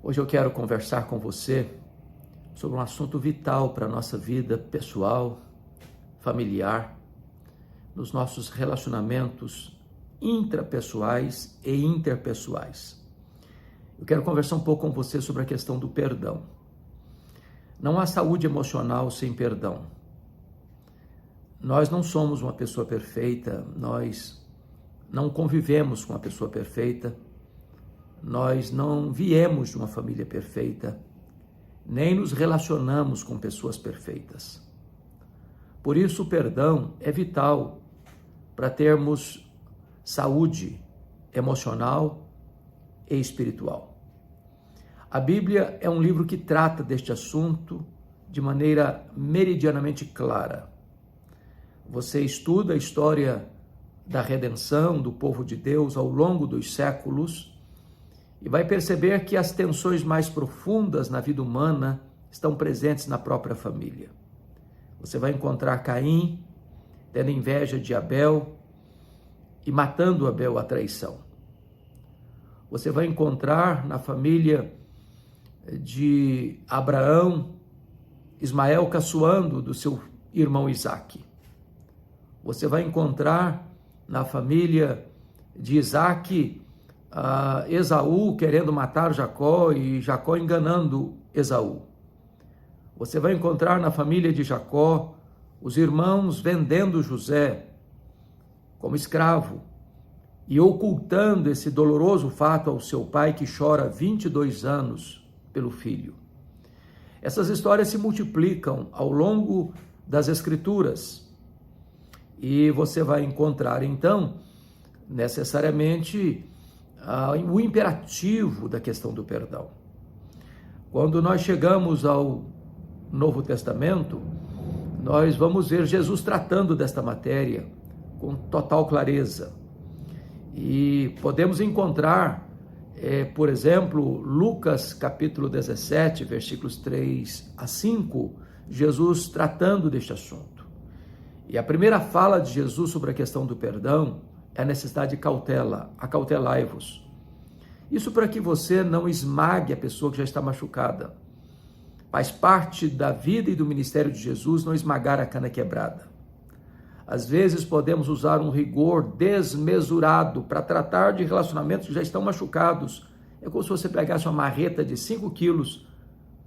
Hoje eu quero conversar com você sobre um assunto vital para a nossa vida pessoal, familiar, nos nossos relacionamentos intrapessoais e interpessoais. Eu quero conversar um pouco com você sobre a questão do perdão. Não há saúde emocional sem perdão. Nós não somos uma pessoa perfeita, nós não convivemos com uma pessoa perfeita, nós não viemos de uma família perfeita, nem nos relacionamos com pessoas perfeitas. Por isso, o perdão é vital para termos saúde emocional e espiritual. A Bíblia é um livro que trata deste assunto de maneira meridianamente clara. Você estuda a história da redenção do povo de Deus ao longo dos séculos e vai perceber que as tensões mais profundas na vida humana estão presentes na própria família. Você vai encontrar Caim tendo inveja de Abel e matando Abel à traição. Você vai encontrar na família de Abraão, Ismael caçoando do seu irmão Isaque. Você vai encontrar na família de Isaque, Esaú querendo matar Jacó e Jacó enganando Esaú. Você vai encontrar na família de Jacó os irmãos vendendo José como escravo e ocultando esse doloroso fato ao seu pai que chora 22 anos pelo filho. Essas histórias se multiplicam ao longo das Escrituras e você vai encontrar então necessariamente o imperativo da questão do perdão. Quando nós chegamos ao Novo Testamento, nós vamos ver Jesus tratando desta matéria com total clareza. E podemos encontrar, por exemplo, Lucas capítulo 17, versículos 3 a 5, Jesus tratando deste assunto. E a primeira fala de Jesus sobre a questão do perdão é a necessidade de cautela, acautelai-vos. Isso para que você não esmague a pessoa que já está machucada. Faz parte da vida e do ministério de Jesus não esmagar a cana quebrada. Às vezes podemos usar um rigor desmesurado para tratar de relacionamentos que já estão machucados. É como se você pegasse uma marreta de 5 quilos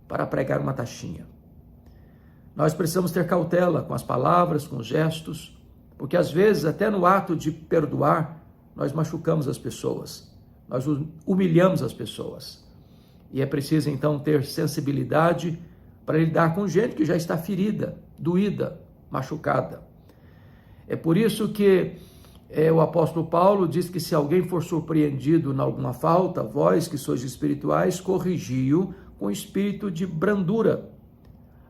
para pregar uma taxinha. Nós precisamos ter cautela com as palavras, com os gestos, porque às vezes até no ato de perdoar, nós machucamos as pessoas, nós humilhamos as pessoas. E é preciso então ter sensibilidade para lidar com gente que já está ferida, doída, machucada. É por isso que o apóstolo Paulo diz que se alguém for surpreendido em alguma falta, vós que sois espirituais, corrigi-o com espírito de brandura.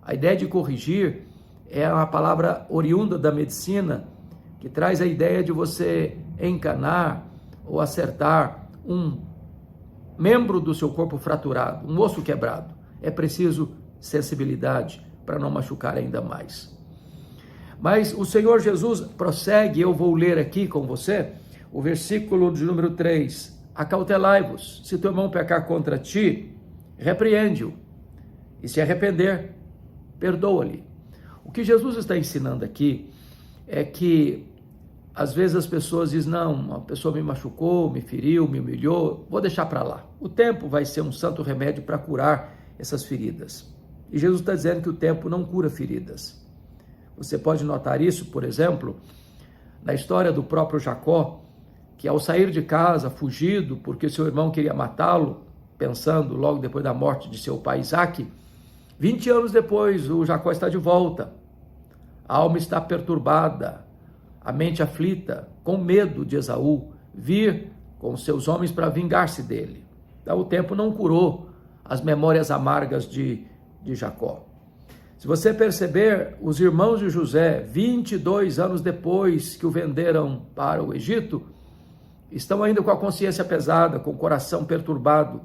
A ideia de corrigir é uma palavra oriunda da medicina, que traz a ideia de você encanar ou acertar um membro do seu corpo fraturado, um osso quebrado. É preciso sensibilidade para não machucar ainda mais. Mas o Senhor Jesus prossegue, eu vou ler aqui com você, o versículo de número 3. Acautelai-vos, se teu irmão pecar contra ti, repreende-o, e se arrepender, perdoa-lhe. O que Jesus está ensinando aqui é que às vezes as pessoas dizem, não, uma pessoa me machucou, me feriu, me humilhou, vou deixar para lá. O tempo vai ser um santo remédio para curar essas feridas. E Jesus está dizendo que o tempo não cura feridas. Você pode notar isso, por exemplo, na história do próprio Jacó, que ao sair de casa, fugido, porque seu irmão queria matá-lo, pensando logo depois da morte de seu pai Isaque, 20 anos depois o Jacó está de volta. A alma está perturbada, a mente aflita, com medo de Esaú vir com seus homens para vingar-se dele. Então, o tempo não curou as memórias amargas de Jacó. Se você perceber, os irmãos de José, 22 anos depois que o venderam para o Egito, estão ainda com a consciência pesada, com o coração perturbado,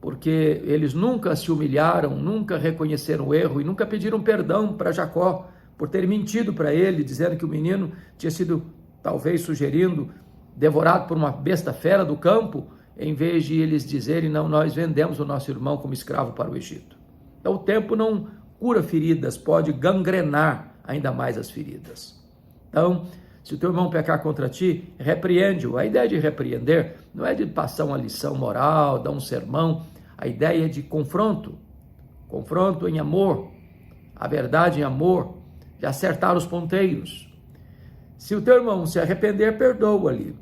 porque eles nunca se humilharam, nunca reconheceram o erro e nunca pediram perdão para Jacó, por ter mentido para ele, dizendo que o menino tinha sido, talvez sugerindo, devorado por uma besta fera do campo, em vez de eles dizerem, não, nós vendemos o nosso irmão como escravo para o Egito. Então o tempo não cura feridas, pode gangrenar ainda mais as feridas. Então, se o teu irmão pecar contra ti, repreende-o. A ideia de repreender não é de passar uma lição moral, dar um sermão. A ideia é de confronto em amor, a verdade em amor, de acertar os ponteiros. Se o teu irmão se arrepender, perdoa-lhe.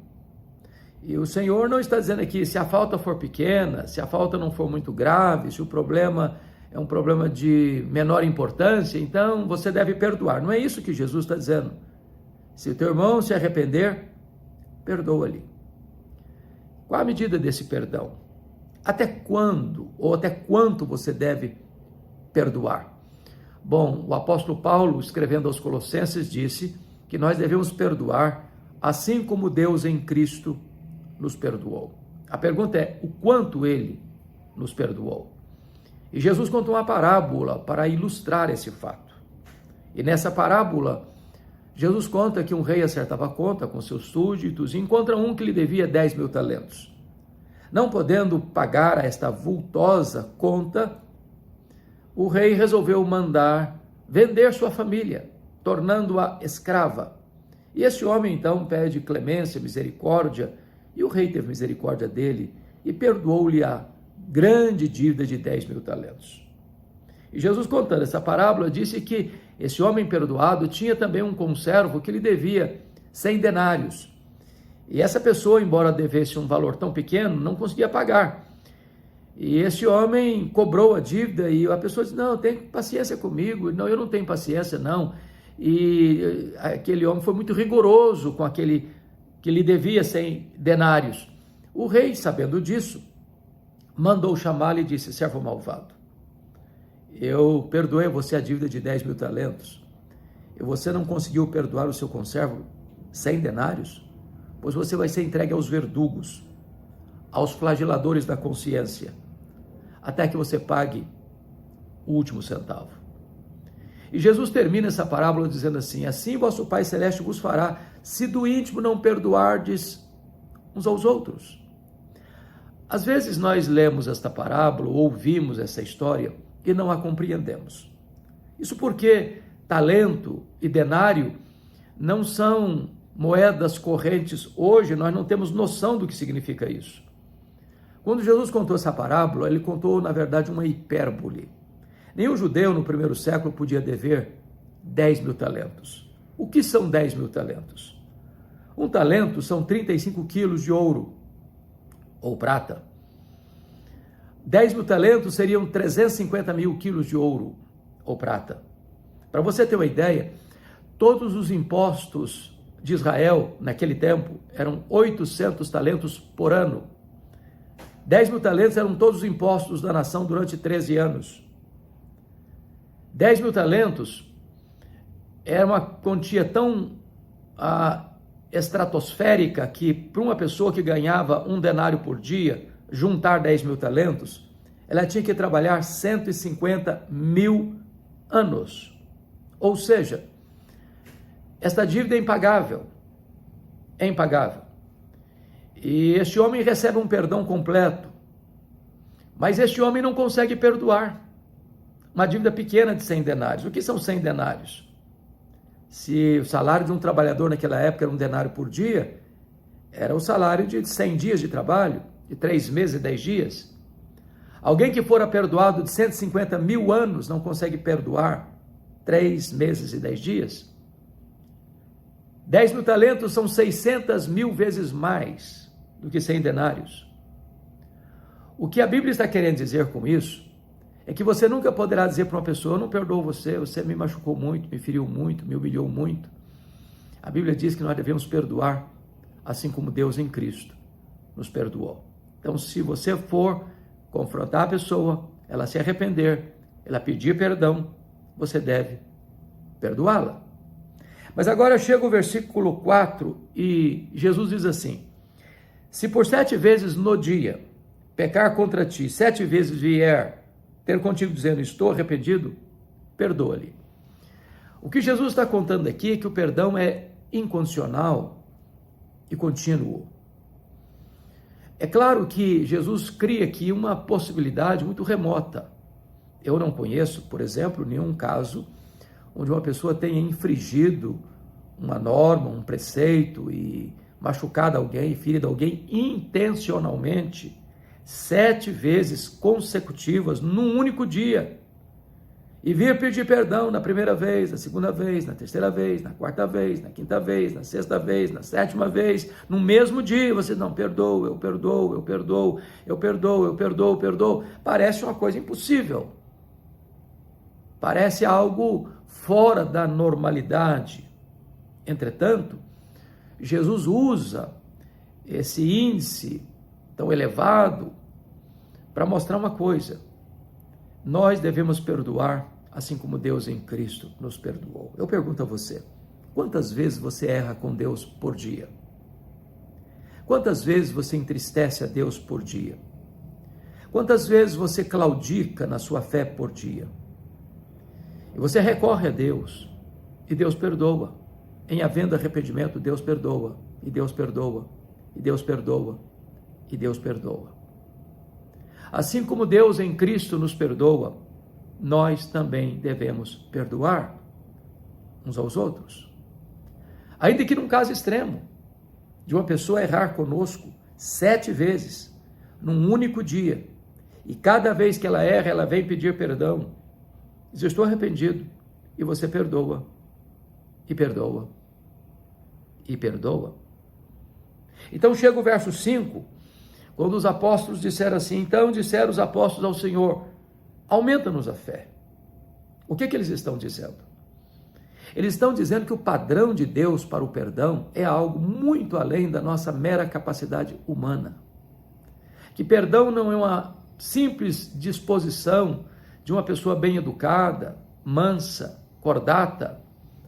E o Senhor não está dizendo aqui, se a falta for pequena, se a falta não for muito grave, se o problema é um problema de menor importância, então você deve perdoar. Não é isso que Jesus está dizendo. Se o teu irmão se arrepender, perdoa-lhe. Qual a medida desse perdão? Até quando ou até quanto você deve perdoar? Bom, o apóstolo Paulo, escrevendo aos Colossenses, disse que nós devemos perdoar assim como Deus em Cristo nos perdoou. A pergunta é, o quanto ele nos perdoou? E Jesus contou uma parábola para ilustrar esse fato. E nessa parábola, Jesus conta que um rei acertava a conta com seus súditos e encontra um que lhe devia 10.000 talentos. Não podendo pagar a esta vultosa conta, o rei resolveu mandar vender sua família, tornando-a escrava. E esse homem então pede clemência, misericórdia, e o rei teve misericórdia dele e perdoou-lhe a grande dívida de 10.000 talentos. E Jesus, contando essa parábola, disse que esse homem perdoado tinha também um conservo que lhe devia 100 denários. E essa pessoa, embora devesse um valor tão pequeno, não conseguia pagar. E esse homem cobrou a dívida e a pessoa disse, não, tem paciência comigo. Não, eu não tenho paciência, não. E aquele homem foi muito rigoroso com aquele que lhe devia 100 denários. O rei, sabendo disso, mandou chamá-lo e disse, servo malvado, eu perdoei a você a dívida de 10.000 talentos, e você não conseguiu perdoar o seu conservo 100 denários? Pois você vai ser entregue aos verdugos, aos flageladores da consciência, até que você pague o último centavo. E Jesus termina essa parábola dizendo assim, assim vosso Pai Celeste vos fará, se do íntimo não perdoardes uns aos outros. Às vezes nós lemos esta parábola, ouvimos essa história e não a compreendemos. Isso porque talento e denário não são moedas correntes hoje, nós não temos noção do que significa isso. Quando Jesus contou essa parábola, ele contou, na verdade, uma hipérbole. Nenhum judeu no primeiro século podia dever 10.000 talentos. O que são 10.000 talentos? Um talento são 35 quilos de ouro ou prata. 10.000 talentos seriam 350.000 quilos de ouro ou prata. Para você ter uma ideia, todos os impostos de Israel naquele tempo eram 800 talentos por ano. 10.000 talentos eram todos os impostos da nação durante 13 anos. 10.000 talentos era uma quantia tão estratosférica que para uma pessoa que ganhava 1 denário por dia, juntar 10.000 talentos, ela tinha que trabalhar 150.000 anos. Ou seja, esta dívida é impagável. É impagável. E este homem recebe um perdão completo. Mas este homem não consegue perdoar uma dívida pequena de 100 denários. O que são 100 denários? Se o salário de um trabalhador naquela época era 1 denário por dia, era o salário de 100 dias de trabalho, de 3 meses e 10 dias. Alguém que fora perdoado de 150.000 anos não consegue perdoar 3 meses e 10 dias. 10.000 talentos são 600.000 vezes mais do que 100 denários. O que a Bíblia está querendo dizer com isso é que você nunca poderá dizer para uma pessoa, eu não perdoo você, você me machucou muito, me feriu muito, me humilhou muito. A Bíblia diz que nós devemos perdoar, assim como Deus em Cristo nos perdoou. Então, se você for confrontar a pessoa, ela se arrepender, ela pedir perdão, você deve perdoá-la. Mas agora chega o versículo 4 e Jesus diz assim, se por 7 vezes no dia pecar contra ti, 7 vezes vier ter contigo dizendo, estou arrependido, perdoa-lhe. O que Jesus está contando aqui é que o perdão é incondicional e contínuo. É claro que Jesus cria aqui uma possibilidade muito remota. Eu não conheço, por exemplo, nenhum caso onde uma pessoa tenha infringido uma norma, um preceito e machucado alguém, ferido alguém intencionalmente 7 vezes consecutivas num único dia. E vir pedir perdão na primeira vez, na segunda vez, na terceira vez, na quarta vez, na quinta vez, na sexta vez, na sétima vez, no mesmo dia. Você não perdoa, eu perdoo, eu perdoo, eu perdoo, eu perdoo, eu perdoo. Parece uma coisa impossível. Parece algo fora da normalidade. Entretanto, Jesus usa esse índice tão elevado para mostrar uma coisa: nós devemos perdoar assim como Deus em Cristo nos perdoou. Eu pergunto a você, quantas vezes você erra com Deus por dia? Quantas vezes você entristece a Deus por dia? Quantas vezes você claudica na sua fé por dia? E você recorre a Deus, e Deus perdoa. Em havendo arrependimento, Deus perdoa, e Deus perdoa, e Deus perdoa, e Deus perdoa. Assim como Deus em Cristo nos perdoa, nós também devemos perdoar uns aos outros. Ainda que num caso extremo, de uma pessoa errar conosco 7 vezes, num único dia, e cada vez que ela erra, ela vem pedir perdão, diz: eu estou arrependido, e você perdoa, e perdoa, e perdoa. Então chega o verso 5, quando os apóstolos disseram assim: então disseram os apóstolos ao Senhor, aumenta-nos a fé. O que eles estão dizendo? Eles estão dizendo que o padrão de Deus para o perdão é algo muito além da nossa mera capacidade humana. Que perdão não é uma simples disposição de uma pessoa bem educada, mansa, cordata,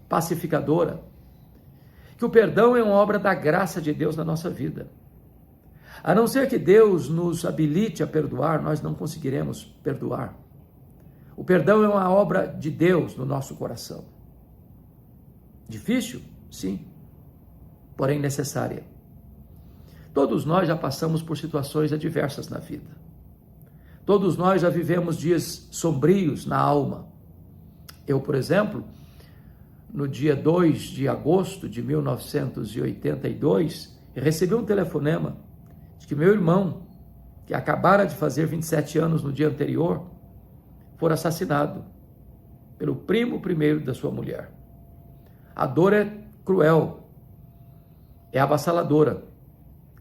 pacificadora. Que o perdão é uma obra da graça de Deus na nossa vida. A não ser que Deus nos habilite a perdoar, nós não conseguiremos perdoar. O perdão é uma obra de Deus no nosso coração. Difícil? Sim. Porém necessária. Todos nós já passamos por situações adversas na vida. Todos nós já vivemos dias sombrios na alma. Eu, por exemplo, no dia 2 de agosto de 1982, recebi um telefonema de que meu irmão, que acabara de fazer 27 anos no dia anterior, fora assassinado pelo primo primeiro da sua mulher. A dor é cruel, é avassaladora,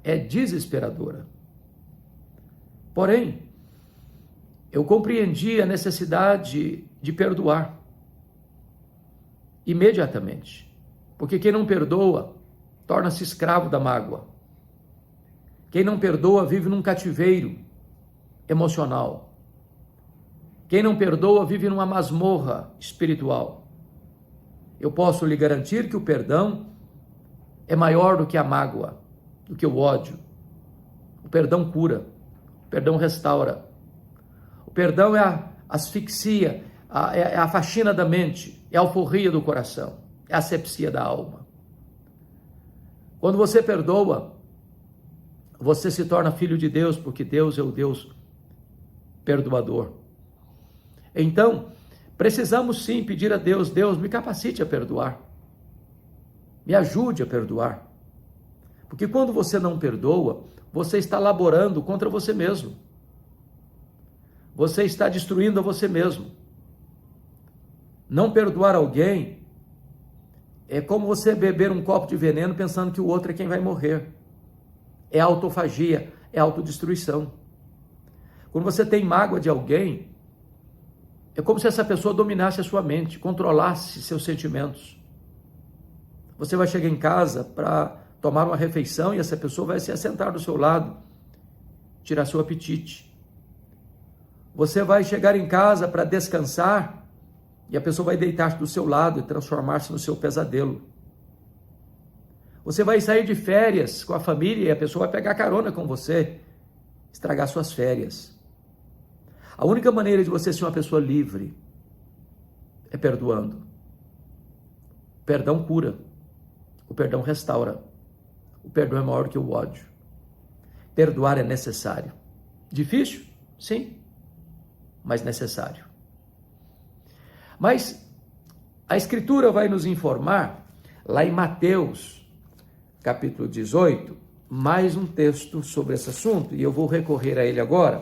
é desesperadora. Porém, eu compreendi a necessidade de perdoar imediatamente, porque quem não perdoa torna-se escravo da mágoa. Quem não perdoa vive num cativeiro emocional. Quem não perdoa vive numa masmorra espiritual. Eu posso lhe garantir que o perdão é maior do que a mágoa, do que o ódio. O perdão cura, o perdão restaura. O perdão é a asfixia, é a faxina da mente, é a alforria do coração, é a asepsia da alma. Quando você perdoa, você se torna filho de Deus, porque Deus é o Deus perdoador. Então, precisamos sim pedir a Deus: Deus, me capacite a perdoar, me ajude a perdoar. Porque quando você não perdoa, você está laborando contra você mesmo. Você está destruindo a você mesmo. Não perdoar alguém é como você beber um copo de veneno pensando que o outro é quem vai morrer. É autofagia, é autodestruição. Quando você tem mágoa de alguém, é como se essa pessoa dominasse a sua mente, controlasse seus sentimentos. Você vai chegar em casa para tomar uma refeição e essa pessoa vai se assentar do seu lado, tirar seu apetite. Você vai chegar em casa para descansar e a pessoa vai deitar-se do seu lado e transformar-se no seu pesadelo. Você vai sair de férias com a família e a pessoa vai pegar carona com você, estragar suas férias. A única maneira de você ser uma pessoa livre é perdoando. O perdão cura, o perdão restaura, o perdão é maior que o ódio. perdoar é necessário. Difícil? Sim, mas necessário. Mas a Escritura vai nos informar, lá em Mateus, capítulo 18, mais um texto sobre esse assunto, e eu vou recorrer a ele agora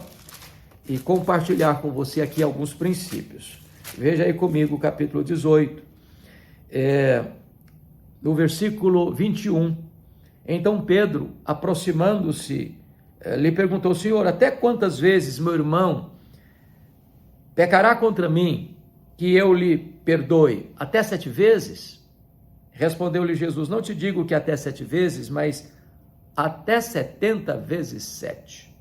e compartilhar com você aqui alguns princípios. Veja aí comigo o capítulo 18, no versículo 21. Então Pedro, aproximando-se, lhe perguntou: Senhor, até quantas vezes meu irmão pecará contra mim, que eu lhe perdoe? Até 7 vezes? Respondeu-lhe Jesus: não te digo que até 7 vezes, mas até 70 vezes 7.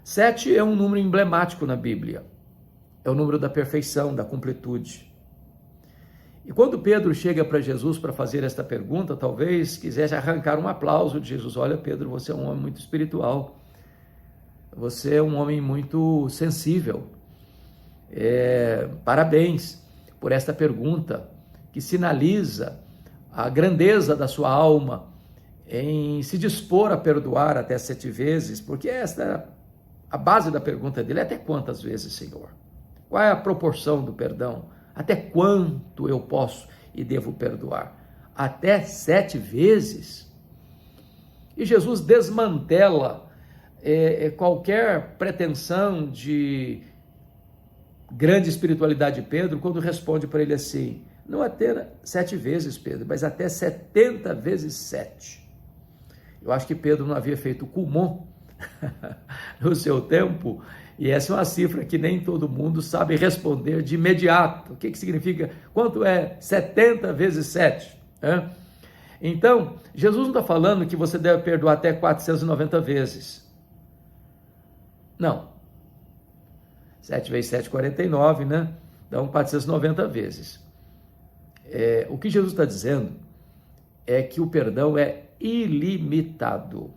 7 é um número emblemático na Bíblia. É o número da perfeição, da completude. E quando Pedro chega para Jesus para fazer esta pergunta, talvez quisesse arrancar um aplauso de Jesus. Olha, Pedro, você é um homem muito espiritual. Você é um homem muito sensível. Parabéns por esta pergunta, que sinaliza a grandeza da sua alma em se dispor a perdoar até 7 vezes, porque a base da pergunta dele é: até quantas vezes, Senhor? Qual é a proporção do perdão? Até quanto eu posso e devo perdoar? Até 7 vezes? E Jesus desmantela qualquer pretensão de grande espiritualidade de Pedro quando responde para ele assim: não até 7 vezes, Pedro, mas até 70 vezes 7. Eu acho que Pedro não havia feito Kumon no seu tempo, e essa é uma cifra que nem todo mundo sabe responder de imediato. O que significa? Quanto é 70 vezes 7? Então, Jesus não está falando que você deve perdoar até 490 vezes. Não. 7 vezes 7, 49, né? Então, 490 vezes. O que Jesus está dizendo é que o perdão é ilimitado.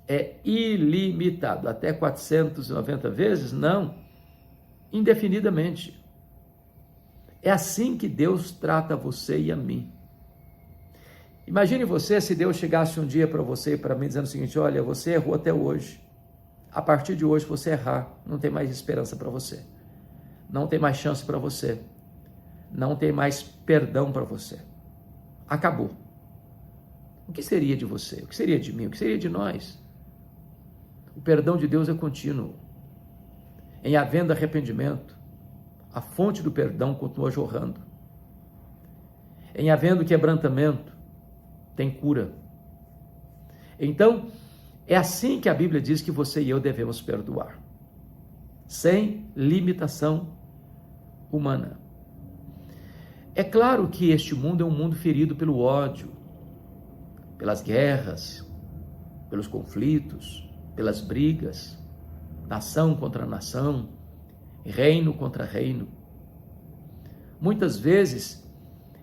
É ilimitado. Até 490 vezes? Não. Indefinidamente. É assim que Deus trata você e a mim. Imagine você se Deus chegasse um dia para você e para mim dizendo o seguinte: olha, você errou até hoje. A partir de hoje você errar, não tem mais esperança para você. Não tem mais chance para você. Não tem mais perdão para você. Acabou. O que seria de você? O que seria de mim? O que seria de nós? O perdão de Deus é contínuo. Em havendo arrependimento, a fonte do perdão continua jorrando. Em havendo quebrantamento, tem cura. Então, é assim que a Bíblia diz que você e eu devemos perdoar. Sem limitação humana. É claro que este mundo é um mundo ferido pelo ódio, pelas guerras, pelos conflitos, pelas brigas, nação contra nação, reino contra reino. Muitas vezes,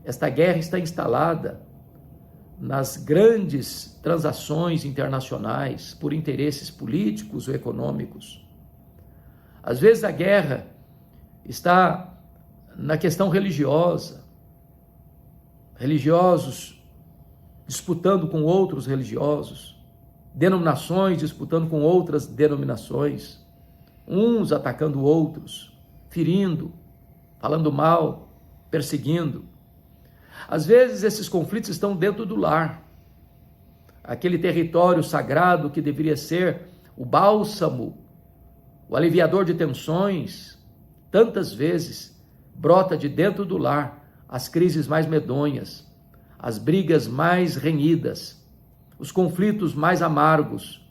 esta guerra está instalada nas grandes transações internacionais por interesses políticos ou econômicos. Às vezes a guerra está na questão religiosa, religiosos disputando com outros religiosos, denominações disputando com outras denominações, uns atacando outros, ferindo, falando mal, perseguindo. Às vezes esses conflitos estão dentro do lar, aquele território sagrado que deveria ser o bálsamo, o aliviador de tensões. Tantas vezes brota de dentro do lar as crises mais medonhas, as brigas mais renhidas, os conflitos mais amargos,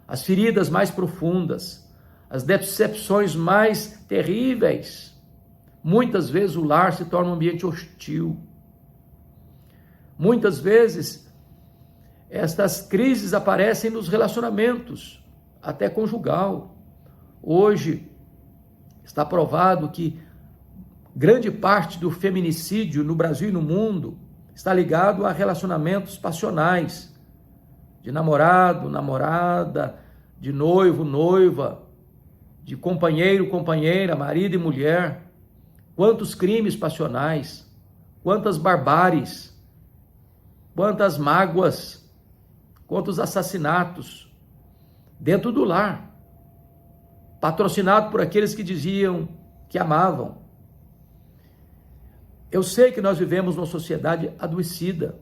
as feridas mais profundas, as decepções mais terríveis. Muitas vezes o lar se torna um ambiente hostil. Muitas vezes estas crises aparecem nos relacionamentos, até conjugal. Hoje está provado que grande parte do feminicídio no Brasil e no mundo está ligado a relacionamentos passionais, de namorado, namorada, de noivo, noiva, de companheiro, companheira, marido e mulher. Quantos crimes passionais, quantas barbáries, quantas mágoas, quantos assassinatos dentro do lar, patrocinado por aqueles que diziam que amavam. Eu sei que nós vivemos numa sociedade adoecida,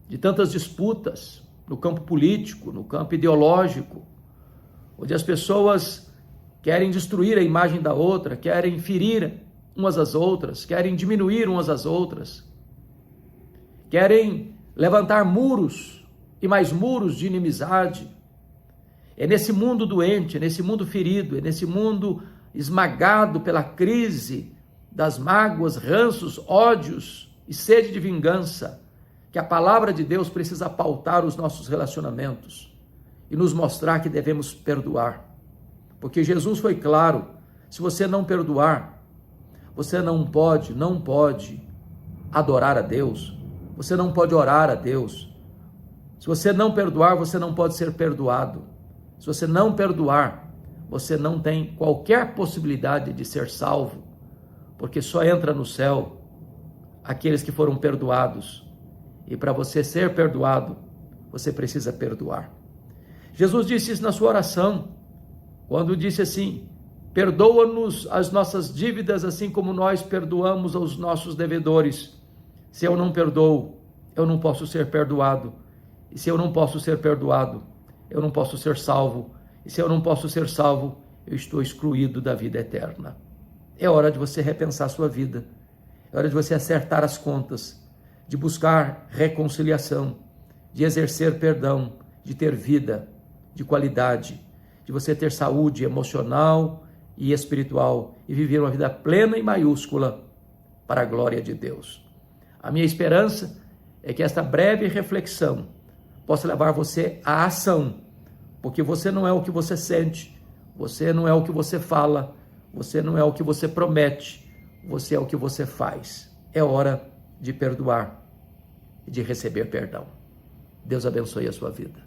de tantas disputas no campo político, no campo ideológico, onde as pessoas querem destruir a imagem da outra, querem ferir umas às outras, querem diminuir umas às outras, querem levantar muros e mais muros de inimizade. É nesse mundo doente, é nesse mundo ferido, é nesse mundo esmagado pela crise das mágoas, ranços, ódios e sede de vingança, que a palavra de Deus precisa pautar os nossos relacionamentos e nos mostrar que devemos perdoar. Porque Jesus foi claro: se você não perdoar, você não pode adorar a Deus, você não pode orar a Deus. Se você não perdoar, você não pode ser perdoado. Se você não perdoar, você não tem qualquer possibilidade de ser salvo, porque só entra no céu aqueles que foram perdoados. E para você ser perdoado, você precisa perdoar. Jesus disse isso na sua oração, quando disse assim: perdoa-nos as nossas dívidas, assim como nós perdoamos aos nossos devedores. Se eu não perdoo, eu não posso ser perdoado. E se eu não posso ser perdoado, eu não posso ser salvo. E se eu não posso ser salvo, eu estou excluído da vida eterna. É hora de você repensar a sua vida. É hora de você acertar as contas, de buscar reconciliação, de exercer perdão, de ter vida, de qualidade, de você ter saúde emocional e espiritual e viver uma vida plena e maiúscula para a glória de Deus. A minha esperança é que esta breve reflexão possa levar você à ação, porque você não é o que você sente, você não é o que você fala, você não é o que você promete, você é o que você faz. É hora de perdoar e de receber perdão. Deus abençoe a sua vida.